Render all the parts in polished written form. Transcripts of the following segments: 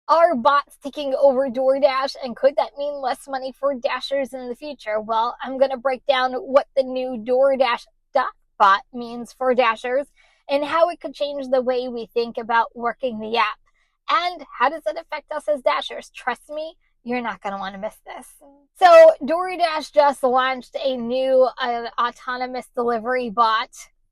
Are bots taking over DoorDash, and could that mean less money for Dashers in the future? Well, I'm going to break down what the new DoorDash bot means for Dashers and how it could change the way we think about working the app. And how does it affect us as Dashers? Trust me, you're not going to want to miss this. So, DoorDash just launched a new autonomous delivery bot,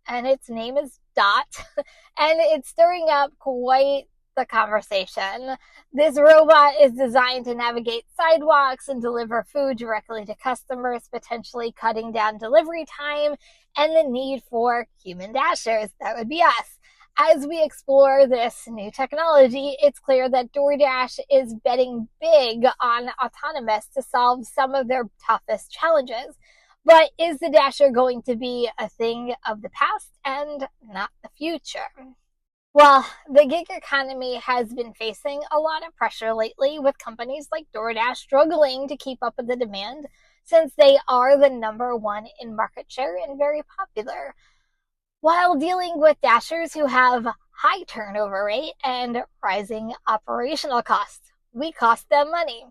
and its name is Dot, and it's stirring up quite the conversation. This robot is designed to navigate sidewalks and deliver food directly to customers, potentially cutting down delivery time and the need for human dashers. That would be us. As we explore this new technology, it's clear that DoorDash is betting big on autonomous to solve some of their toughest challenges. But is the Dasher going to be a thing of the past and not the future? Well, the gig economy has been facing a lot of pressure lately, with companies like DoorDash struggling to keep up with the demand since they are the number one in market share and very popular, while dealing with Dashers who have high turnover rate and rising operational costs. We cost them money.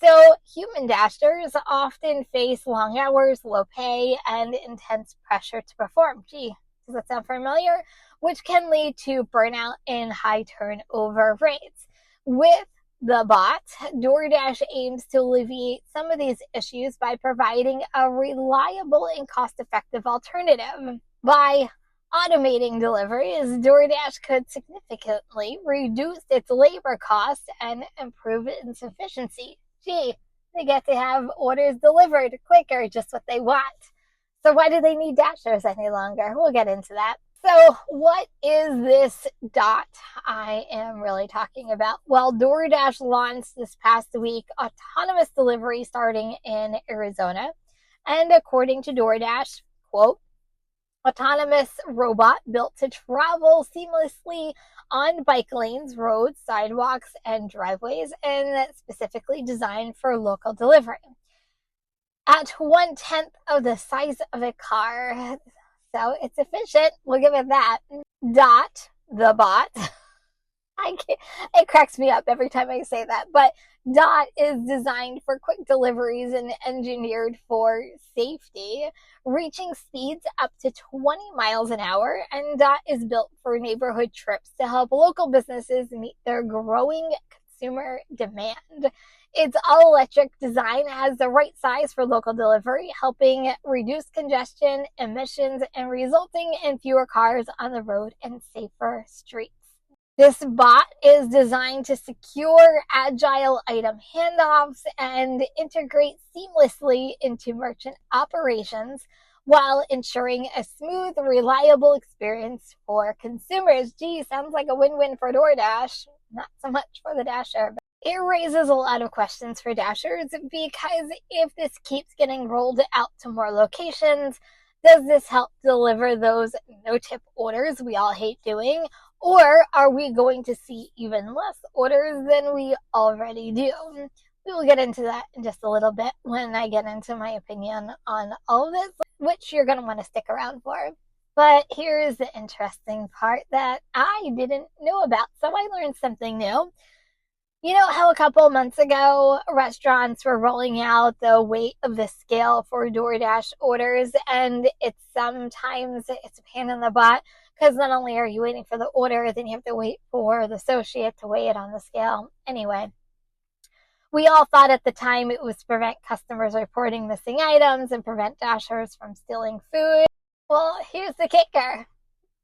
So human Dashers often face long hours, low pay, and intense pressure to perform. Gee, does that sound familiar? Which can lead to burnout and high turnover rates. With the bot, DoorDash aims to alleviate some of these issues by providing a reliable and cost-effective alternative. By automating deliveries, DoorDash could significantly reduce its labor costs and improve its efficiency. Gee, they get to have orders delivered quicker, just what they want. So why do they need Dashers any longer? We'll get into that. So what is this Dot I am really talking about? Well, DoorDash launched this past week autonomous delivery starting in Arizona. And according to DoorDash, quote, autonomous robot built to travel seamlessly on bike lanes, roads, sidewalks, and driveways, and specifically designed for local delivery. At 1/10 of the size of a car, so it's efficient. We'll give it that. Dot, the bot. It cracks me up every time I say that. But Dot is designed for quick deliveries and engineered for safety, reaching speeds up to 20 miles an hour. And Dot is built for neighborhood trips to help local businesses meet their growing consumer demand. Its all-electric design has the right size for local delivery, helping reduce congestion, emissions, and resulting in fewer cars on the road and safer streets. This bot is designed to secure agile item handoffs and integrate seamlessly into merchant operations while ensuring a smooth, reliable experience for consumers. Gee, sounds like a win-win for DoorDash, not so much for the Dasher. It raises a lot of questions for Dashers because if this keeps getting rolled out to more locations, does this help deliver those no-tip orders we all hate doing? Or are we going to see even less orders than we already do? We will get into that in just a little bit when I get into my opinion on all of this, which you're going to want to stick around for. But here's the interesting part that I didn't know about. So I learned something new. You know how a couple months ago, restaurants were rolling out the weight of the scale for DoorDash orders, and sometimes it's a pain in the butt because not only are you waiting for the order, then you have to wait for the associate to weigh it on the scale. Anyway, we all thought at the time it was to prevent customers reporting missing items and prevent Dashers from stealing food. Well, here's the kicker.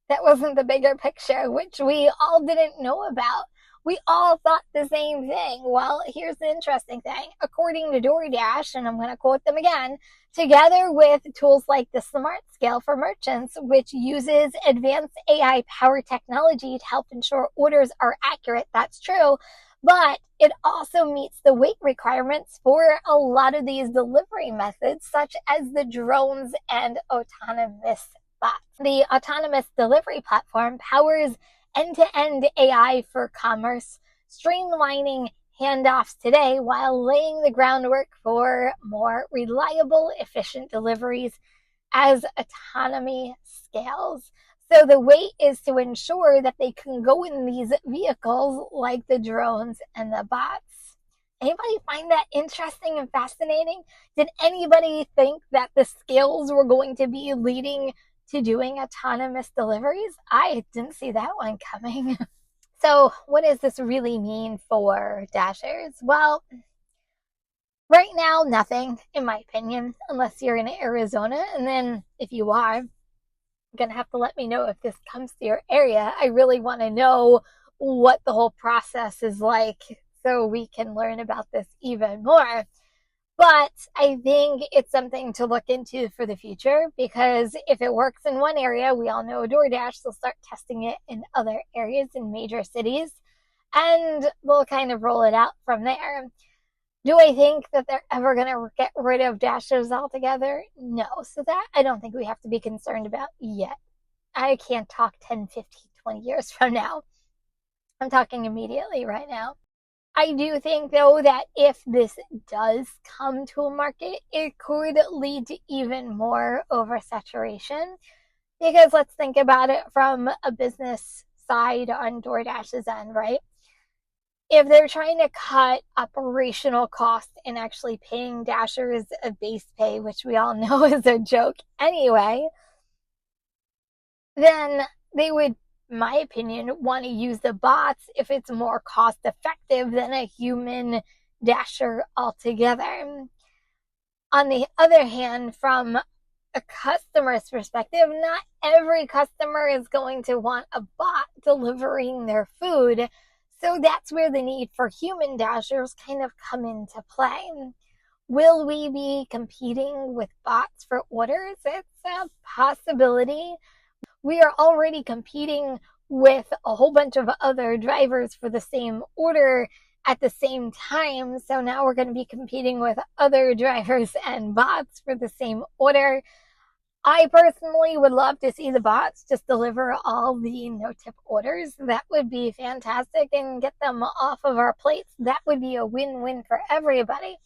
That wasn't the bigger picture, which we all didn't know about. We all thought the same thing. Well, here's the interesting thing. According to DoorDash, and I'm going to quote them again, together with tools like the Smart Scale for Merchants, which uses advanced AI-powered technology to help ensure orders are accurate, that's true, but it also meets the weight requirements for a lot of these delivery methods, such as the drones and autonomous bots. The autonomous delivery platform powers end-to-end AI for commerce, streamlining handoffs today while laying the groundwork for more reliable, efficient deliveries as autonomy scales. So the wait is to ensure that they can go in these vehicles like the drones and the bots. Anybody find that interesting and fascinating? Did anybody think that the skills were going to be leading to doing autonomous deliveries? I didn't see that one coming. So what does this really mean for Dashers? Well, right now, nothing, in my opinion, unless you're in Arizona. And then if you are, you're going to have to let me know if this comes to your area. I really want to know what the whole process is like so we can learn about this even more. But I think it's something to look into for the future, because if it works in one area, we all know DoorDash will start testing it in other areas in major cities, and we'll kind of roll it out from there. Do I think that they're ever going to get rid of Dashers altogether? No. So that I don't think we have to be concerned about yet. I can't talk 10, 15, 20 years from now. I'm talking immediately right now. I do think, though, that if this does come to a market, it could lead to even more oversaturation. Because let's think about it from a business side on DoorDash's end, right? If they're trying to cut operational costs and actually paying Dashers a base pay, which we all know is a joke anyway, then they would, in my opinion, want to use the bots if it's more cost effective than a human Dasher altogether. On the other hand, from a customer's perspective, not every customer is going to want a bot delivering their food. So that's where the need for human Dashers kind of come into play. Will we be competing with bots for orders? It's a possibility. We are already competing with a whole bunch of other drivers for the same order at the same time. So now we're going to be competing with other drivers and bots for the same order. I personally would love to see the bots just deliver all the no-tip orders. That would be fantastic, and get them off of our plates. That would be a win-win for everybody.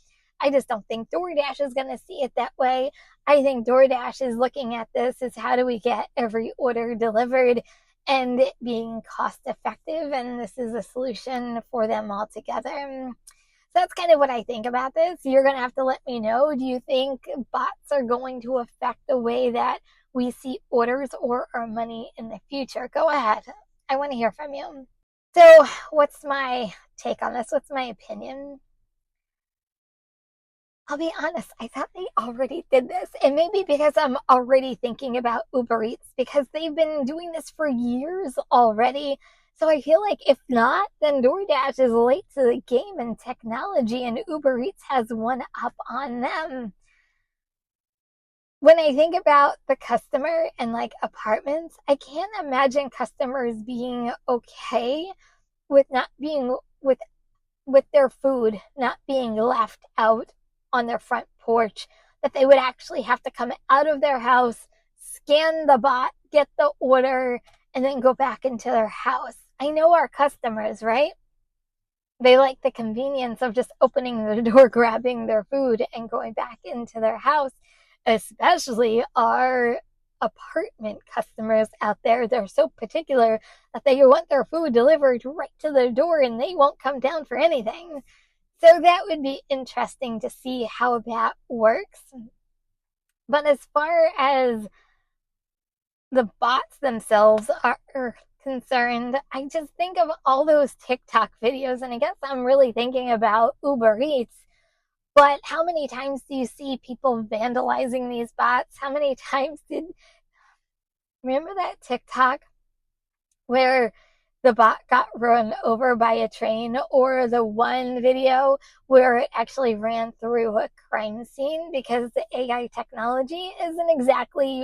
I just don't think DoorDash is going to see it that way. I think DoorDash is looking at this as, how do we get every order delivered and it being cost effective, and this is a solution for them all together. So that's kind of what I think about this. You're going to have to let me know. Do you think bots are going to affect the way that we see orders or our money in the future? Go ahead. I want to hear from you. So what's my take on this? What's my opinion? I'll be honest, I thought they already did this. And maybe because I'm already thinking about Uber Eats, because they've been doing this for years already. So I feel like if not, then DoorDash is late to the game in technology, and Uber Eats has one up on them. When I think about the customer and like apartments, I can't imagine customers being okay with not being with their food not being left out on their front porch, that they would actually have to come out of their house, scan the bot, get the order, and then go back into their house. I know our customers, right? They like the convenience of just opening the door, grabbing their food, and going back into their house, especially our apartment customers out there. They're so particular that they want their food delivered right to their door, and they won't come down for anything. So that would be interesting to see how that works. But as far as the bots themselves are concerned, I just think of all those TikTok videos, and I guess I'm really thinking about Uber Eats. But how many times do you see people vandalizing these bots? How many times remember that TikTok where the bot got run over by a train, or the one video where it actually ran through a crime scene because the AI technology isn't exactly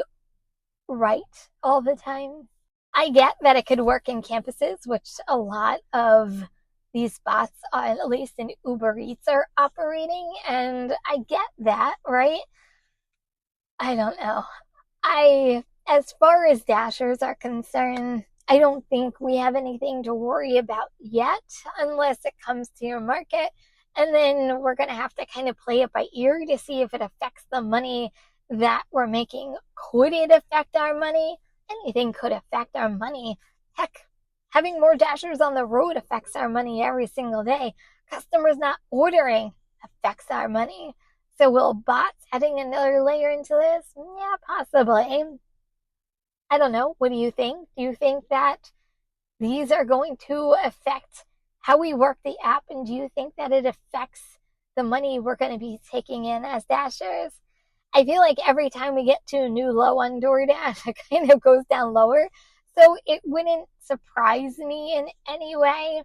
right all the time? I get that it could work in campuses, which a lot of these bots, at least in Uber Eats, are operating, and I get that, right? I don't know. As far as Dashers are concerned, I don't think we have anything to worry about yet, unless it comes to your market. And then we're going to have to kind of play it by ear to see if it affects the money that we're making. Could it affect our money? anything could affect our money. Heck, having more Dashers on the road affects our money every single day. Customers not ordering affects our money. So will bots adding another layer into this? Yeah, possibly. I don't know. What do you think? Do you think that these are going to affect how we work the app? And do you think that it affects the money we're going to be taking in as Dashers? I feel like every time we get to a new low on DoorDash, it kind of goes down lower. So it wouldn't surprise me in any way.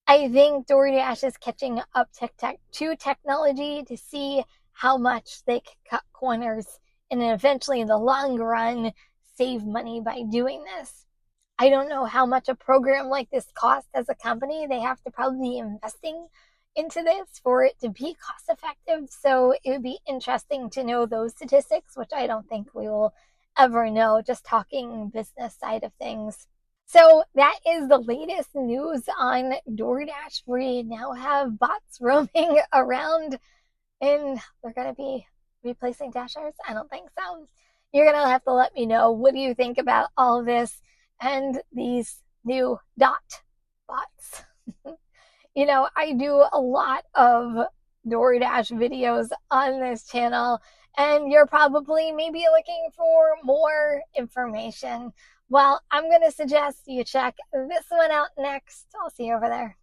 I think DoorDash is catching up to technology to see how much they can cut corners and eventually in the long run save money by doing this. I don't know how much a program like this costs as a company. They have to probably be investing into this for it to be cost effective. So it would be interesting to know those statistics, which I don't think we will ever know, just talking business side of things. So that is the latest news on DoorDash. We now have bots roaming around and they're going to be replacing Dashers? I don't think so. You're going to have to let me know. What do you think about all of this and these new dot bots? I do a lot of DoorDash videos on this channel, and you're probably maybe looking for more information. Well, I'm going to suggest you check this one out next. I'll see you over there.